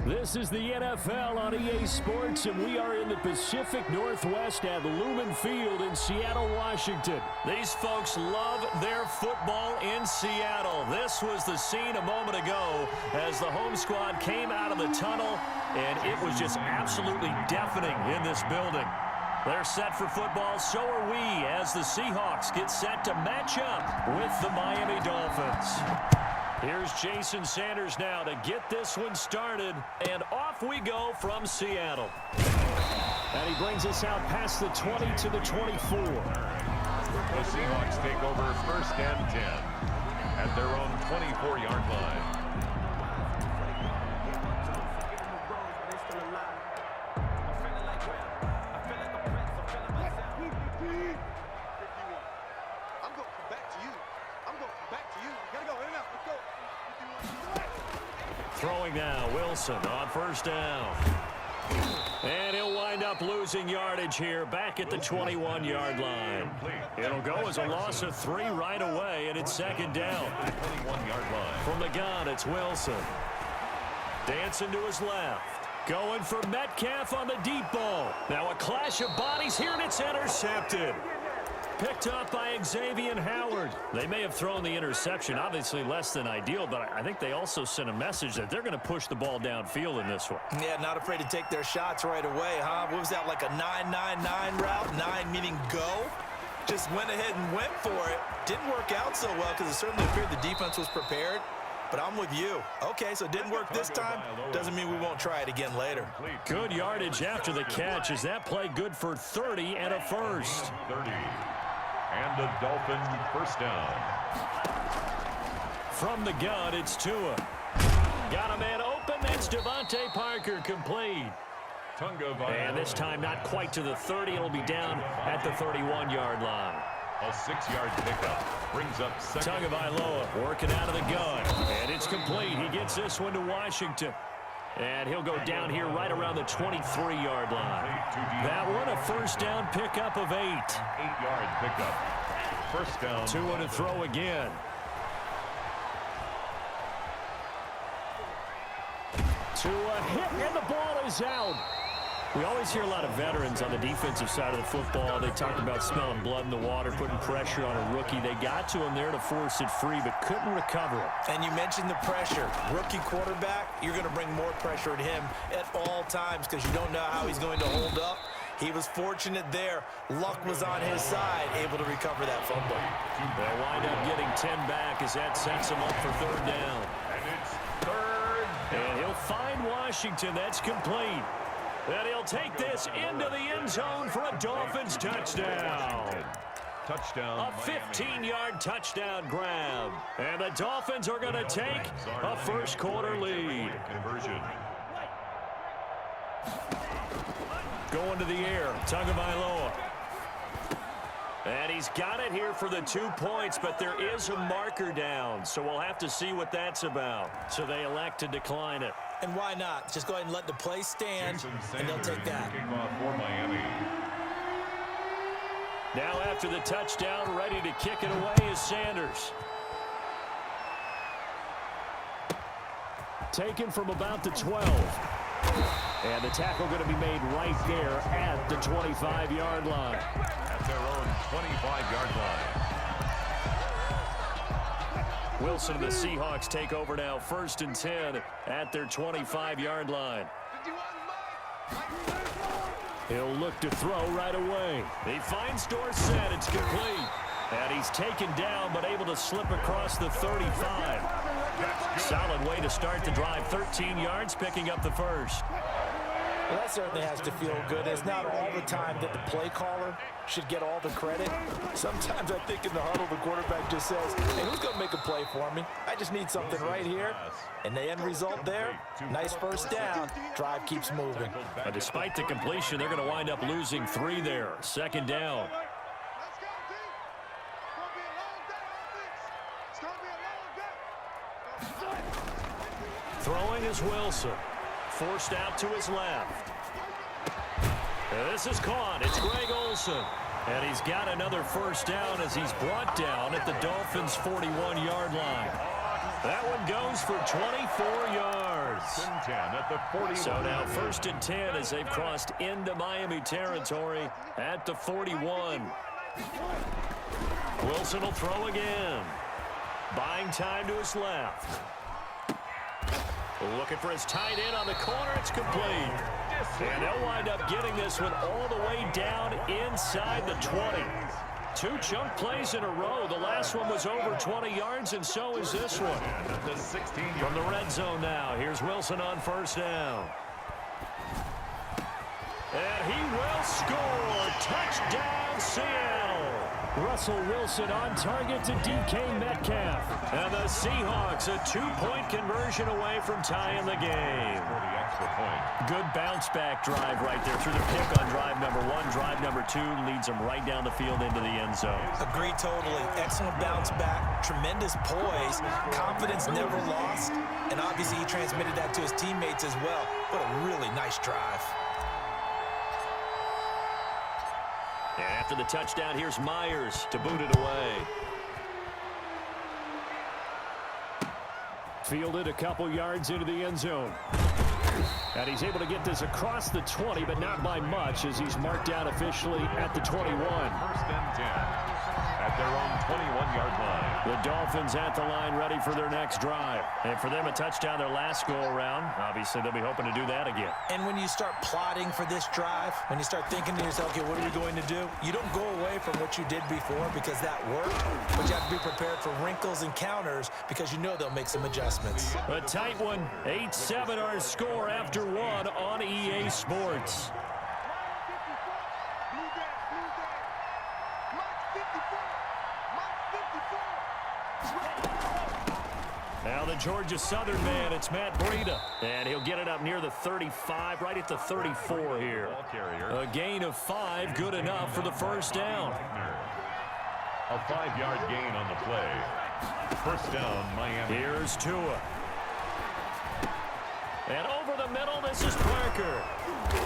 This is the NFL on EA Sports, and we are in the Pacific Northwest at Lumen Field in Seattle, Washington. These folks love their football in Seattle. This was the scene a moment ago as the home squad came out of the tunnel, and it was just absolutely deafening in this building. They're set for football, so are we, as the Seahawks get set to match up with the Miami Dolphins. Here's Jason Sanders now to get this one started, and off we go from Seattle. And he brings us out past the 20 to the 24. The Seahawks take over first and 10 at their own 24-yard line. Throwing now, Wilson on first down. And he'll wind up losing yardage here back at the 21-yard line. It'll go as a loss of 3 right away, and it's second down. 21-yard line. From the gun, it's Wilson. Dancing to his left. Going for Metcalf on the deep ball. Now a clash of bodies here, and it's intercepted. Picked up by Xavier Howard. They may have thrown the interception, obviously less than ideal, but I think they also sent a message that they're going to push the ball downfield in this one. Yeah, not afraid to take their shots right away, huh? What was that, like a 9-9-9 route? 9 meaning go? Just went ahead and went for it. Didn't work out so well because it certainly appeared the defense was prepared. But I'm with you. Okay, so it didn't work this time. Doesn't mean we won't try it again later. Good yardage after the catch. Is that play good for 30 and a first? 30. And the Dolphin first down. From the gun, it's Tua. Got a man open. That's Devontae Parker complete. And this time not quite to the 30. It'll be down at the 31-yard line. A 6-yard pickup brings up second. Tagovailoa working out of the gun. And it's complete. He gets this one to Washington. And he'll go down here right around the 23-yard line. That one a first down pickup of 8. 8-yard pickup. First down. Tua to throw again. Tua hit, and the ball is out. We always hear a lot of veterans on the defensive side of the football. They talk about smelling blood in the water, putting pressure on a rookie. They got to him there to force it free, but couldn't recover it. And you mentioned the pressure. Rookie quarterback, you're going to bring more pressure at him at all times because you don't know how he's going to hold up. He was fortunate there. Luck was on his side, able to recover that fumble. They'll wind up getting 10 back as that sets him up for third down. And it's third down. And he'll find Washington. That's complete. And he'll take this into the end zone for a Dolphins touchdown. Touchdown. A 15-yard touchdown grab. And the Dolphins are going to take a first-quarter lead. Conversion. Going to the air, Tagovailoa. And he's got it here for the 2 points, but there is a marker down, so we'll have to see what that's about. So they elect to decline it. And why not? Just go ahead and let the play stand, and they'll take that. Kickoff for Miami. Now after the touchdown, ready to kick it away is Sanders. Taken from about the 12. And the tackle going to be made right there at the 25-yard line. At their own 25-yard line. Wilson and the Seahawks take over now, first and 10 at their 25-yard line. He'll look to throw right away. He finds Dorsett. It's complete. And he's taken down but able to slip across the 35. Solid way to start the drive. 13 yards, picking up the first. Well, that certainly has to feel good. It's not all the time that the play caller should get all the credit. Sometimes I think in the huddle, the quarterback just says, hey, who's going to make a play for me? I just need something right here. And the end result there, nice first down. Drive keeps moving. But despite the completion, they're going to wind up losing 3 there. Second down. Throwing is Wilson. Forced out to his left. And this is caught. It's Greg Olsen. And he's got another first down as he's brought down at the Dolphins' 41-yard line. That one goes for 24 yards. First and 10 at the 41. So now 1st and 10 as they've crossed into Miami territory at the 41. Wilson will throw again. Buying time to his left. Looking for his tight end on the corner. It's complete. And they'll wind up getting this one all the way down inside the 20. 2 chunk plays in a row. The last one was over 20 yards, and so is this one. The 16 From the red zone now, here's Wilson on 1st down. And he will score. Touchdown, Seattle. Russell Wilson on target to DK Metcalf. And the Seahawks a 2-point conversion away from tying the game. for the extra point. Good bounce back drive right there through the pick on drive number 1. Drive number 2 leads them right down the field into the end zone. Agree totally. Excellent bounce back. Tremendous poise. Confidence never lost. And obviously he transmitted that to his teammates as well. What a really nice drive. And after the touchdown, here's Myers to boot it away. Fielded a couple yards into the end zone. And he's able to get this across the 20, but not by much, as he's marked down officially at the 21. 1st and 10 at their own 21-yard line. The Dolphins at the line ready for their next drive. And for them, a touchdown their last go-around. Obviously, they'll be hoping to do that again. And when you start plotting for this drive, when you start thinking to yourself, okay, what are we going to do? You don't go away from what you did before because that worked, but you have to be prepared for wrinkles and counters because you know they'll make some adjustments. A tight one. 8-7 our score after 1 on EA Sports. Now the Georgia Southern man, it's Matt Breida. And he'll get it up near the 35, right at the 34 here. Ball carrier. A gain of 5, good enough for the first down. A 5-yard gain on the play. 1st down, Miami. Here's Tua. And over the middle, this is Parker.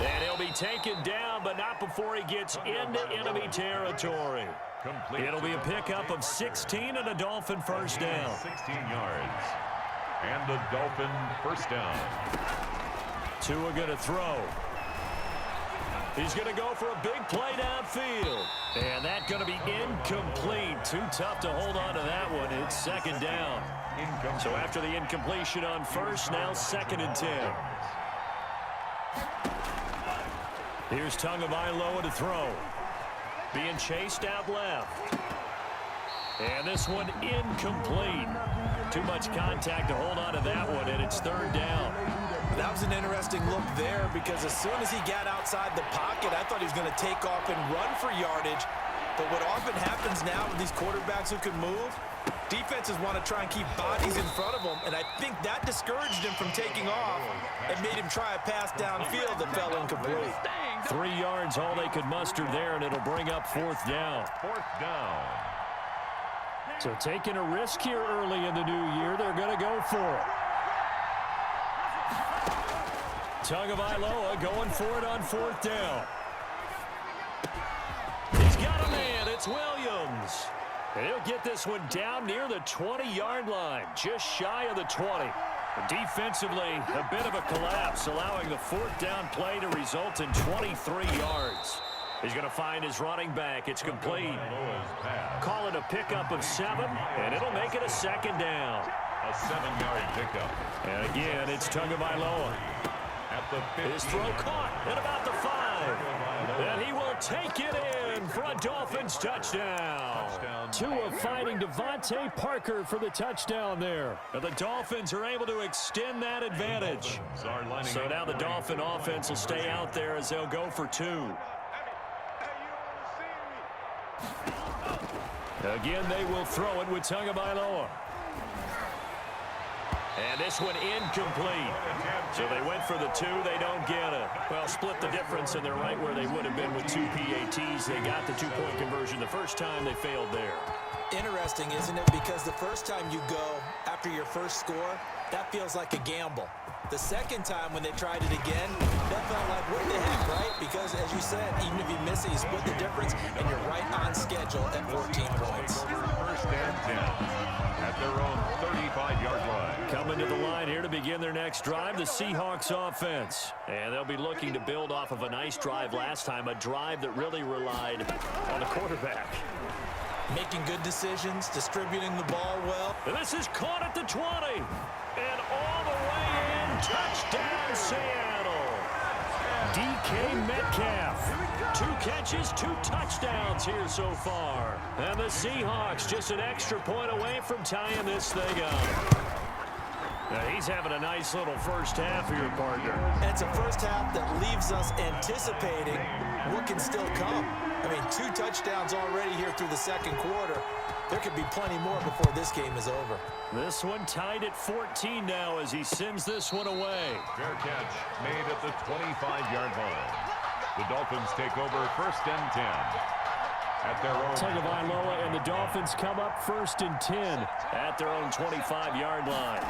And he'll be taken down, but not before he gets into enemy territory. Complete. It'll be a pickup of 16 and a Dolphin first down. 16 yards. And the Dolphin first down. Tua going to throw. He's going to go for a big play downfield. And that's going to be incomplete. Too tough to hold on to that one. It's 2nd down. So after the incompletion on 1st, now 2nd and 10. Here's Tagovailoa to throw. Being chased out left. And this one incomplete. Too much contact to hold on to that one, and it's 3rd down. That was an interesting look there because as soon as he got outside the pocket, I thought he was going to take off and run for yardage. But what often happens now with these quarterbacks who can move, defenses want to try and keep bodies in front of them, and I think that discouraged him from taking off and made him try a pass downfield that fell incomplete. 3 yards, all they could muster there, and it'll bring up 4th down. 4th down. So taking a risk here early in the new year, they're going to go for it. Tagovailoa going for it on 4th down. He's got a man. It's Williams. And he'll get this one down near the 20-yard line, just shy of the 20. Defensively, a bit of a collapse, allowing the 4th down play to result in 23 yards. He's going to find his running back. It's complete. Call it a pickup of 7, and it'll make it a 2nd down. A 7-yard pickup. And again, it's Tagovailoa. At the 15. His throw caught at about the 5. And he will take it in for a Dolphins touchdown. Tua finding Devontae Parker for the touchdown there. And the Dolphins are able to extend that advantage. So now the Dolphin offense will stay out there as they'll go for 2. Again, they will throw it with Tagovailoa. And this one incomplete. So they went for the 2. They don't get it. Well, split the difference, and they're right where they would have been with 2 PATs. They got the 2-point conversion the first time. They failed there. Interesting, isn't it? Because the first time you go after your first score, that feels like a gamble. The second time when they tried it again, that felt like, what the heck, right? Because, as you said, even if you miss it, you split the difference, and you're right on schedule at 14 points. 1st and 10 at their own 35-yard line. Coming to the line here to begin their next drive, the Seahawks offense. And they'll be looking to build off of a nice drive last time, a drive that really relied on the quarterback. Making good decisions, distributing the ball well. And this is caught at the 20. And all the way in, touchdown Seattle. DK Metcalf. 2 catches, 2 touchdowns here so far. And the Seahawks just an extra point away from tying this thing up. Now he's having a nice little first half here, partner. And it's a first half that leaves us anticipating what can still come. I mean, 2 touchdowns already here through the second quarter. There could be plenty more before this game is over. This one tied at 14 now as he sends this one away. Fair catch made at the 25-yard line. The Dolphins take over first and 10. At their own. Tagovailoa and the Dolphins come up first and 10 at their own 25-yard line.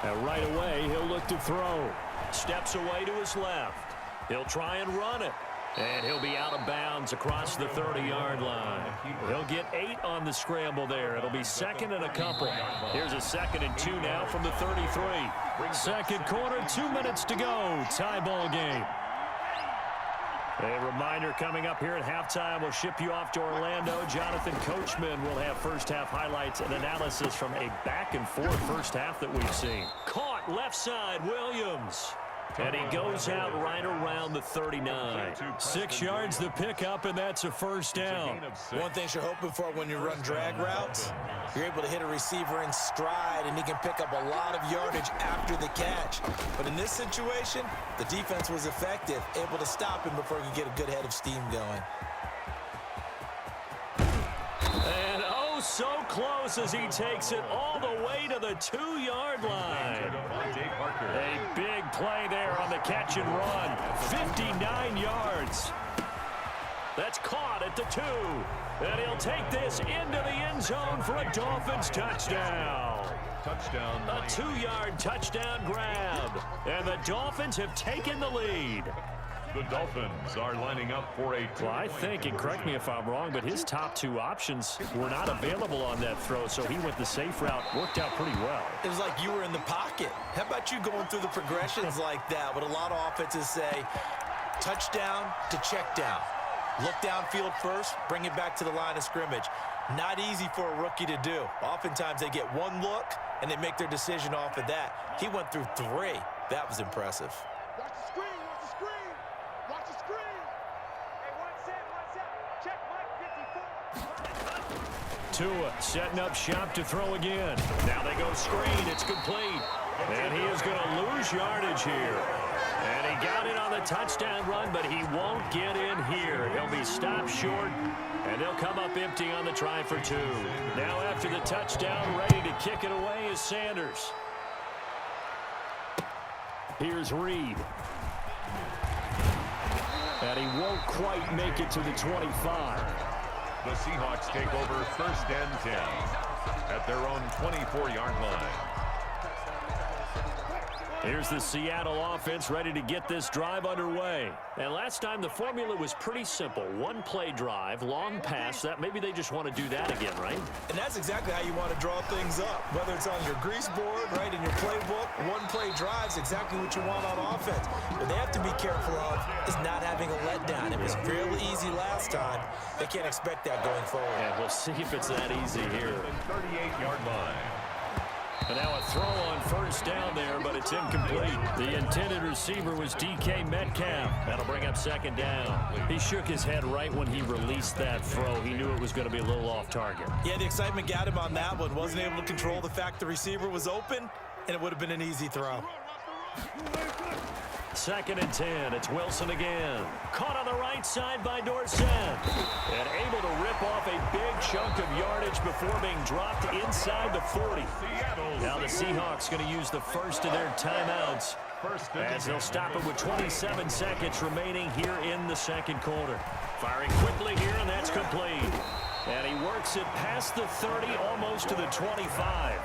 And right away, he'll look to throw. Steps away to his left. He'll try and run it. And he'll be out of bounds across the 30-yard line. He'll get 8 on the scramble there. It'll be second and a couple. Here's a 2nd and 2 now from the 33. Second quarter, 2 minutes to go. Tie ball game. A reminder coming up here at halftime, we'll ship you off to Orlando. Jonathan Coachman will have first-half highlights and analysis from a back-and-forth first half that we've seen. Caught left side, Williams. And he goes out right around the 39. 6 yards the pickup, and that's a first down. One thing you're hoping for when you run drag routes, you're able to hit a receiver in stride, and he can pick up a lot of yardage after the catch. But in this situation, the defense was effective, able to stop him before he could get a good head of steam going. And oh, so close as he takes it all the way to the 2-yard line. A big play there on the catch and run. 59 yards. That's caught at the 2. And he'll take this into the end zone for a Dolphins touchdown. Touchdown. A 2-yard touchdown grab. And the Dolphins have taken the lead. The Dolphins are lining up for a Well, I think, and correct me if I'm wrong, but his top 2 options were not available on that throw, so he went the safe route. Worked out pretty well. It was like you were in the pocket. How about you going through the progressions like that? What a lot of offenses say, touchdown to check down. Look downfield first, bring it back to the line of scrimmage. Not easy for a rookie to do. Oftentimes they get 1 look, and they make their decision off of that. He went through 3. That was impressive. Watch the screen, watch the screen, watch the screen. Hey, one set, check Mike 54. Tua setting up shop to throw again. Now they go screen. It's complete. And he is going to lose yardage here. And he got it on the touchdown run, but he won't get in here. He'll be stopped short, and they'll come up empty on the try for 2. Now after the touchdown, ready to kick it away is Sanders. Here's Reed. And he won't quite make it to the 25. The Seahawks take over first and 10 at their own 24-yard line. Here's the Seattle offense ready to get this drive underway. And last time the formula was pretty simple. 1-play drive, long pass. That maybe they just want to do that again, right? And that's exactly how you want to draw things up. Whether it's on your grease board, right, in your playbook, 1-play drives exactly what you want on offense. What they have to be careful of is not having a letdown. It was real easy last time. They can't expect that going forward. And we'll see if it's that easy here. 38-yard line. And now a throw on first down there, but it's incomplete. The intended receiver was DK Metcalf. That'll bring up second down. He shook his head right when he released that throw. He knew it was going to be a little off target. Yeah, the excitement got him on that one. Wasn't able to control the fact the receiver was open, and it would have been an easy throw. 2nd and 10. It's Wilson again. Caught on the right side by Dorsett. And able to rip off a big chunk of yardage before being dropped inside the 40. Now the Seahawks going to use the first of their timeouts as they'll stop it with 27 seconds remaining here in the second quarter. Firing quickly here, and that's complete. And he works it past the 30, almost to the 25.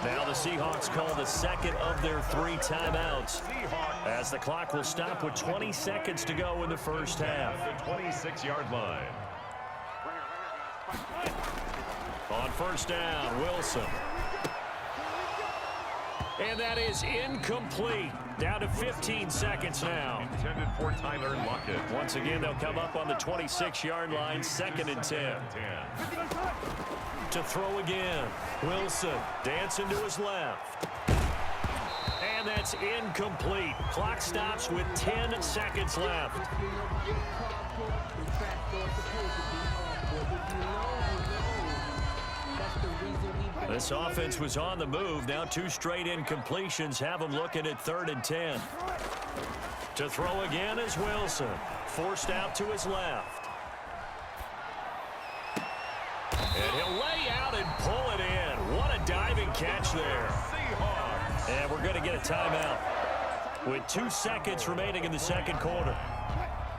Now the Seahawks call the second of their 3 timeouts as the clock will stop with 20 seconds to go in the first half. The 26-yard line. On first down, Wilson. And that is incomplete. Down to 15 seconds now. Intended for Tyler Lockett. Once again, they'll come up on the 26-yard line, 2nd and 10. To throw again. Wilson dancing to his left. And that's incomplete. Clock stops with 10 seconds left. This offense was on the move. Now 2 straight incompletions have them looking at 3rd and 10. To throw again is Wilson. Forced out to his left. And he'll lay out and pull it in. What a diving catch there. And we're going to get a timeout with 2 seconds remaining in the 2nd quarter.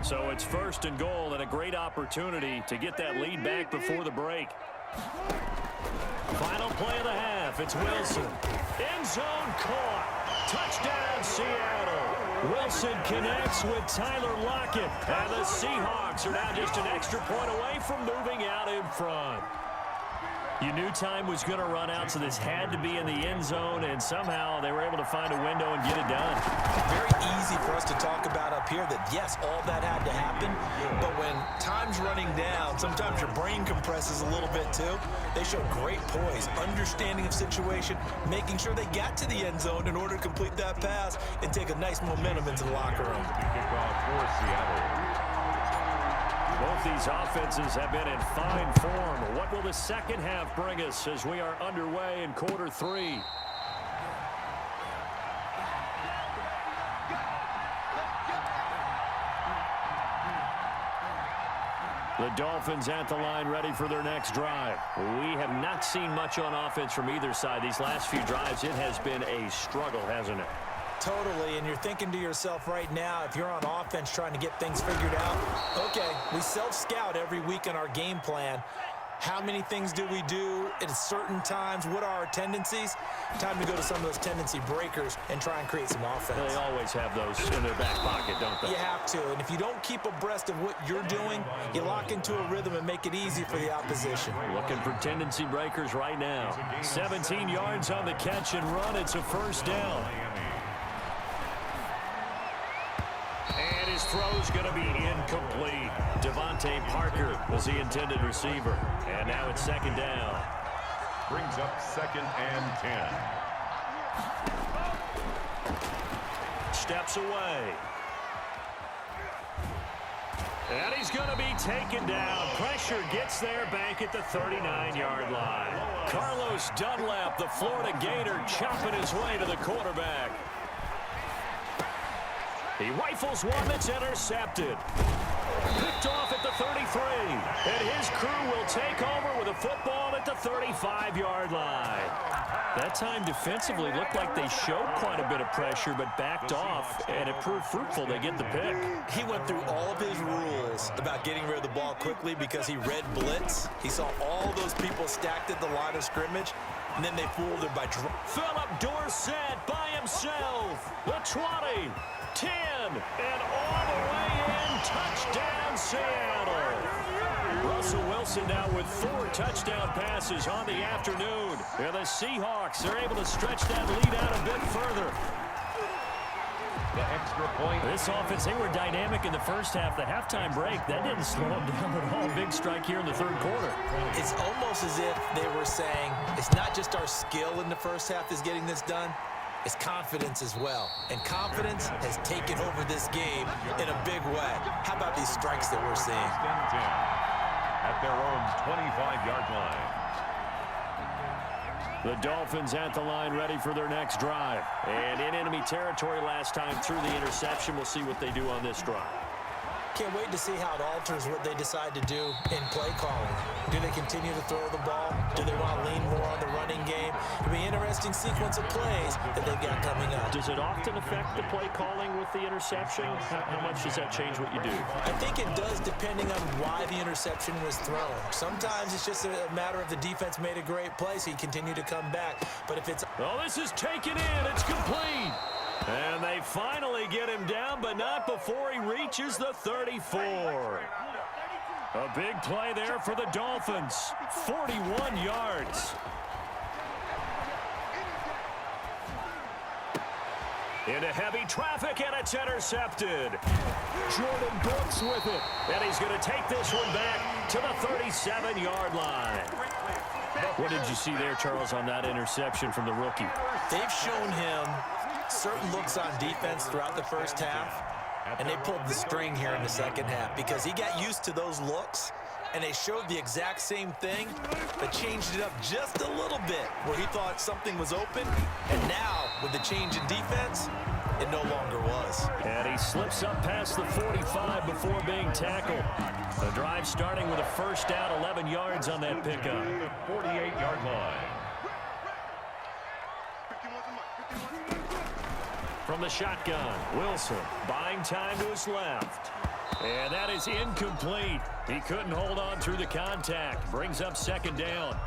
So it's 1st and goal and a great opportunity to get that lead back before the break. Final play of the half. It's Wilson. End zone caught. Touchdown, Seattle. Wilson connects with Tyler Lockett. And the Seahawks are now just an extra point away from moving out in front. You knew time was going to run out, so this had to be in the end zone, and somehow they were able to find a window and get it done. Very easy for us to talk about up here that, yes, all that had to happen, but when time's running down, sometimes your brain compresses a little bit too. They show great poise, understanding of situation, making sure they got to the end zone in order to complete that pass and take a nice momentum into the locker room. Kickoff for Seattle. Both these offenses have been in fine form. What will the second half bring us as we are underway in quarter 3? The Dolphins at the line ready for their next drive. We have not seen much on offense from either side. These last few drives, it has been a struggle, hasn't it? Totally, and you're thinking to yourself right now, if you're on offense trying to get things figured out, okay, we self-scout every week in our game plan. How many things do we do at certain times? What are our tendencies? Time to go to some of those tendency breakers and try and create some offense. They always have those in their back pocket, don't they? You have to, and if you don't keep abreast of what you're doing, you lock into a rhythm and make it easy for the opposition. Looking for tendency breakers right now. 17 yards on the catch and run. It's a 1st down. And his throw's going to be incomplete. Devontae Parker was the intended receiver. And now it's 2nd down. Brings up 2nd and 10. Steps away. And he's going to be taken down. Pressure gets there back at the 39-yard line. Carlos Dunlap, the Florida Gator, chopping his way to the quarterback. He rifles one that's intercepted. Picked off at the 33. And his crew will take over with a football at the 35-yard line. That time defensively looked like they showed quite a bit of pressure but backed off, and it proved fruitful. They get the pick. He went through all of his rules about getting rid of the ball quickly because he read blitz. He saw all those people stacked at the line of scrimmage, and then they fooled it by Philip Dorsett by himself. The 20, 10, and all the way in. Touchdown, Seattle. Russell Wilson now with 4 touchdown passes on the afternoon. And the Seahawks are able to stretch that lead out a bit further. The extra point. This offense, they were dynamic in the first half. The halftime break, that didn't slow them down at all. Big strike here in the 3rd quarter. It's almost as if they were saying, it's not just our skill in the first half that's getting this done, it's confidence as well. And confidence has taken over this game in a big way. How about these strikes that we're seeing? 1st and 10 at their own 25-yard line. The Dolphins at the line ready for their next drive. And in enemy territory last time through the interception. We'll see what they do on this drive. Can't wait to see how it alters what they decide to do in play calling. Do they continue to throw the ball? Do they want to lean more on the running game? It'll be an interesting sequence of plays that they've got coming up. Does it often affect the play calling with the interception? How much does that change what you do? I think it does depending on why the interception was thrown. Sometimes it's just a matter of the defense made a great play, so you continue to come back. But if it's... Oh, this is taken in. It's complete. And they finally get him down, but not before he reaches the 34. A big play there for the Dolphins. 41 yards. Into heavy traffic, and it's intercepted. Jordan Brooks with it. And he's going to take this one back to the 37-yard line. What did you see there, Charles, on that interception from the rookie? They've shown him certain looks on defense throughout the first half, and they pulled the string here in the second half because he got used to those looks, and they showed the exact same thing, but changed it up just a little bit where he thought something was open, and now with the change in defense, it no longer was. And he slips up past the 45 before being tackled. The drive starting with a first down, 11 yards on that pickup. 48-yard line. From the shotgun, Wilson buying time to his left. And that is incomplete. He couldn't hold on through the contact. Brings up second down.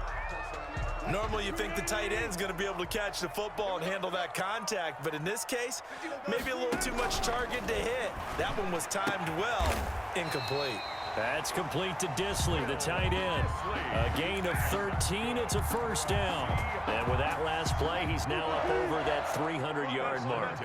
Normally you think the tight end's going to be able to catch the football and handle that contact, but in this case, maybe a little too much target to hit. That one was timed well. Incomplete. That's complete to Dissly, the tight end. A gain of 13, it's a first down. And with that last play, he's now up over that 300-yard mark.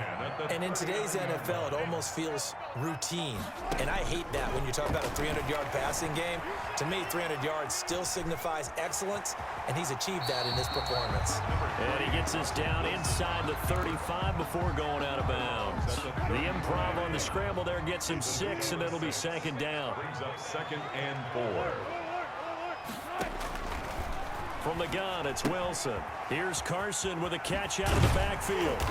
And in today's NFL, it almost feels routine. And I hate that when you talk about a 300-yard passing game. To me, 300 yards still signifies excellence, and he's achieved that in this performance. And he gets us down inside the 35 before going out of bounds. The improv on the scramble there gets him 6, and it'll be second down. Brings up second and 4. From the gun, it's Wilson. Here's Carson with a catch out of the backfield.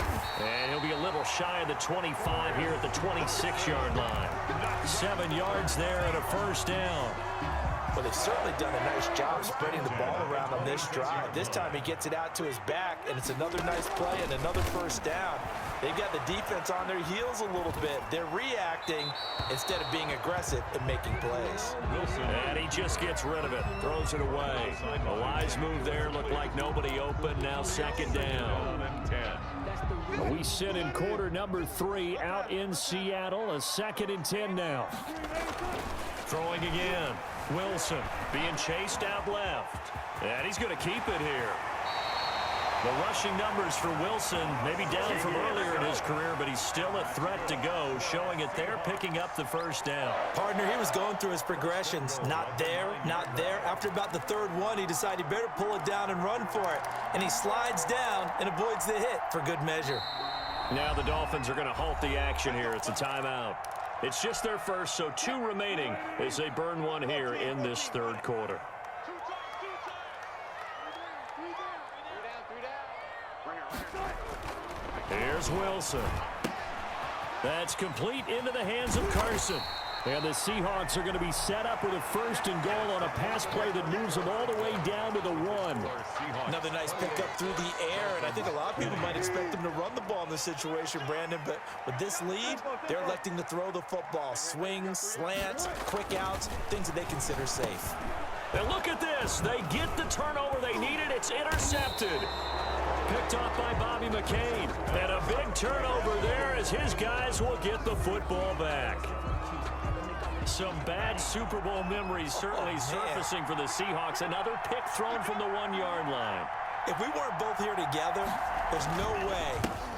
And he'll be a little shy of the 25 here at the 26-yard line. 7 yards there and a first down. Well, they've certainly done a nice job spreading the ball around on this drive. This time he gets it out to his back, and it's another nice play and another first down. They've got the defense on their heels a little bit. They're reacting instead of being aggressive and making plays. And he just gets rid of it, throws it away. A wise move there, looked like nobody open, now second down. We sit in quarter number 3 out in Seattle. A 2nd and 10 now. Throwing again. Wilson being chased out left. And he's going to keep it here. The rushing numbers for Wilson maybe down from earlier in his career, but he's still a threat to go, showing it there, picking up the first down. Partner, he was going through his progressions. Not there, not there. After about the third one, he decided he better pull it down and run for it. And he slides down and avoids the hit for good measure. Now the Dolphins are going to halt the action here. It's a timeout. It's just their first, so 2 remaining as they burn one here in this third quarter. Here's Wilson. That's complete into the hands of Carson. And the Seahawks are going to be set up with a 1st and goal on a pass play that moves them all the way down to the 1. Another nice pickup through the air, and I think a lot of people might expect them to run the ball in this situation, Brandon, but with this lead, they're electing to throw the football. Swings, slants, quick outs, things that they consider safe. And look at this. They get the turnover they needed. It's intercepted. Picked off by Bobby McCain. And a big turnover there as his guys will get the football back. Some bad Super Bowl memories certainly surfacing for the Seahawks. Another pick thrown from the 1-yard line. If we weren't both here together, there's no way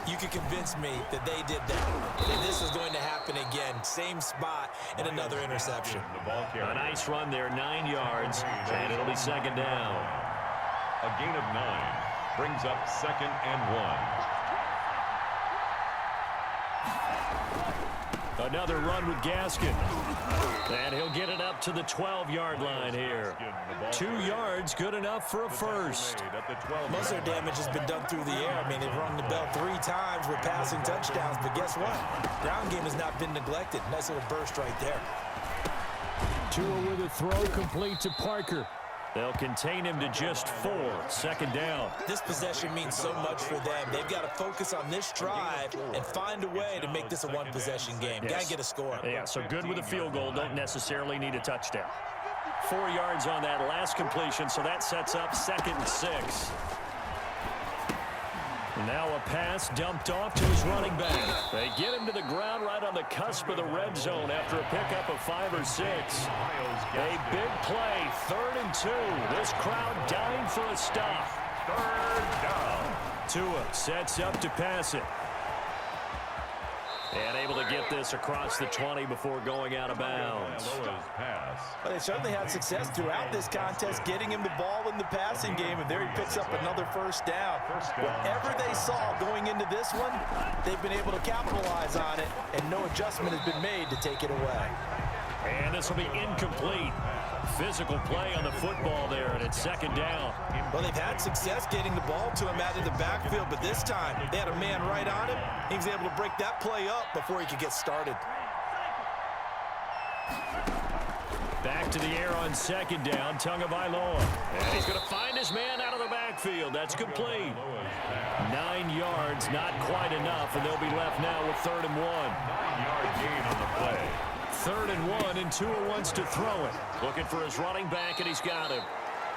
you could convince me that they did that. That this is going to happen again. Same spot and another interception. A nice run there, 9 yards, and it'll be second down. A gain of 9 brings up second and 1. Another run with Gaskin. And he'll get it up to the 12-yard line here. 2 yards, good enough for a first. Most of their damage has been done through the air. I mean, they've rung the bell 3 times with passing touchdowns, but guess what? Ground game has not been neglected. Nice little burst right there. Tua with a throw complete to Parker. They'll contain him to just 4. Second down. This possession means so much for them. They've got to focus on this drive and find a way to make this a one-possession game. Got to get a score. Yeah, so good with a field goal. Don't necessarily need a touchdown. 4 yards on that last completion, so that sets up 2nd and 6. Now a pass dumped off to his running back. They get him to the ground right on the cusp of the red zone after a pickup of 5 or 6. A big play, 3rd and 2. This crowd dying for a stop. 3rd down. Tua sets up to pass it. And able to get this across the 20 before going out of bounds. Tagovailoa's pass. Well, they certainly had success throughout this contest, getting him the ball in the passing game, and there he picks up another first down. Whatever they saw going into this one, they've been able to capitalize on it, and no adjustment has been made to take it away. And this will be incomplete. Physical play on the football there, and it's second down. Well, they've had success getting the ball to him out of the backfield, but this time they had a man right on him. He was able to break that play up before he could get started. Back to the air on second down, Tagovailoa. And he's going to find his man out of the backfield. That's complete. 9 yards, not quite enough, and they'll be left now with 3rd and 1. 9-yard gain on the play. 3rd and 1, and Tua wants to throw it. Looking for his running back, and he's got him.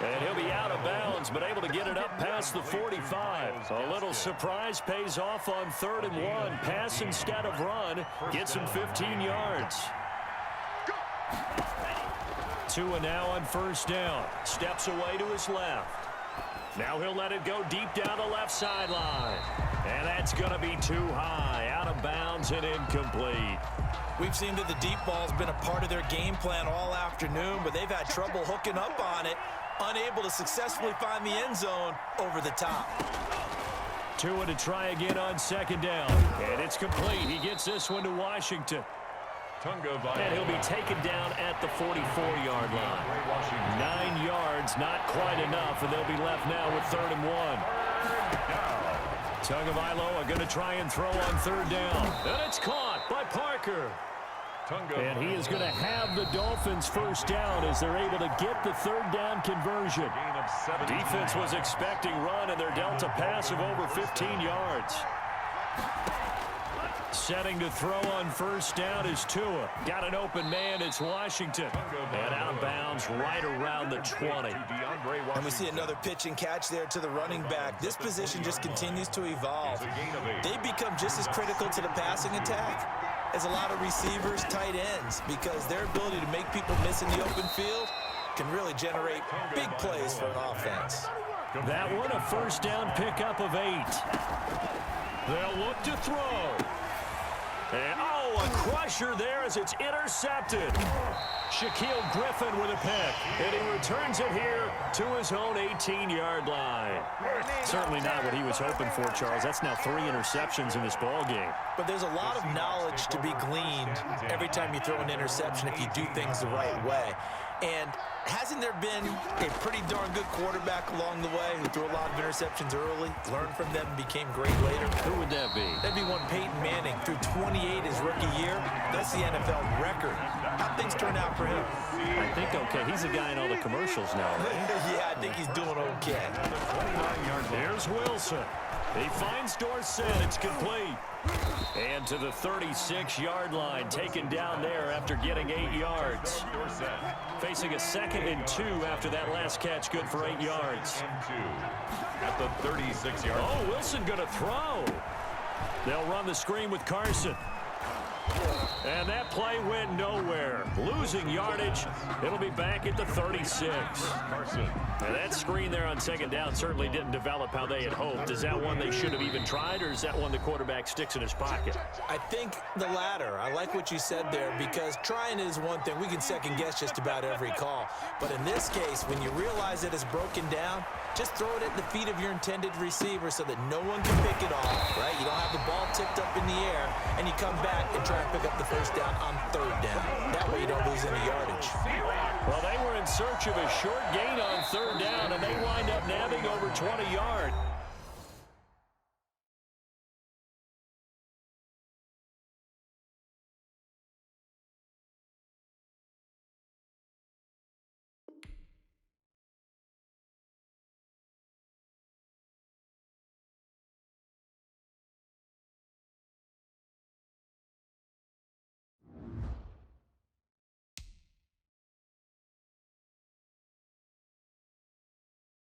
And he'll be out of bounds, but able to get it up past the 45. A little surprise pays off on 3rd and 1. Pass instead of run. Gets him 15 yards. Tua now on first down. Steps away to his left. Now he'll let it go deep down the left sideline. And that's going to be too high. Out of bounds and incomplete. We've seen that the deep ball's been a part of their game plan all afternoon, but they've had trouble hooking up on it, unable to successfully find the end zone over the top. Tua to try again on second down. And it's complete. He gets this one to Washington. And he'll be taken down at the 44-yard line. 9 yards, not quite enough, and they'll be left now with 3rd and 1. Tagovailoa going to try and throw on 3rd down. And it's caught by Parker. And he is going to have the Dolphins first down as they're able to get the 3rd down conversion. Defense was expecting run, and they're dealt a pass of over 15 yards. Setting to throw on first down is Tua. Got an open man, it's Washington. And out of bounds right around the 20. And we see another pitch and catch there to the running back. This position just continues to evolve. They become just as critical to the passing attack as a lot of receivers, tight ends, because their ability to make people miss in the open field can really generate big plays for an offense. That one a first down pickup of 8. They'll look to throw. And, oh, a crusher there as it's intercepted. Shaquille Griffin with a pick. And he returns it here to his own 18-yard line. Certainly not what he was hoping for, Charles. That's now 3 interceptions in this ball game. But there's a lot of knowledge to be gleaned every time you throw an interception if you do things the right way. And hasn't there been a pretty darn good quarterback along the way who threw a lot of interceptions early, learned from them, and became great later? Who would that be? That'd be one Peyton Manning. Threw 28 his rookie year. That's the NFL record. How'd things turn out for him? I think okay. He's a guy in all the commercials now, right? Yeah, I think he's doing okay. There's Wilson. He finds Dorsett. It's complete. And to the 36-yard line, taken down there after getting 8 yards. Facing a 2nd and 2 after that last catch, good for 8 yards. At the 36-yard line. Oh, Wilson going to throw. They'll run the screen with Carson. And that play went nowhere. Losing yardage. It'll be back at the 36. Carson. And that screen there on second down certainly didn't develop how they had hoped. Is that one they should have even tried, or is that one the quarterback sticks in his pocket? I think the latter. I like what you said there, because trying is one thing. We can second guess just about every call. But in this case, when you realize that it's broken down, just throw it at the feet of your intended receiver so that no one can pick it off, right? You don't have the ball tipped up in the air, and you come back and try and pick up the first down on 3rd down. That way you don't lose any yardage. Well, they were in search of a short gain on 3rd down, and they wind up nabbing over 20 yards.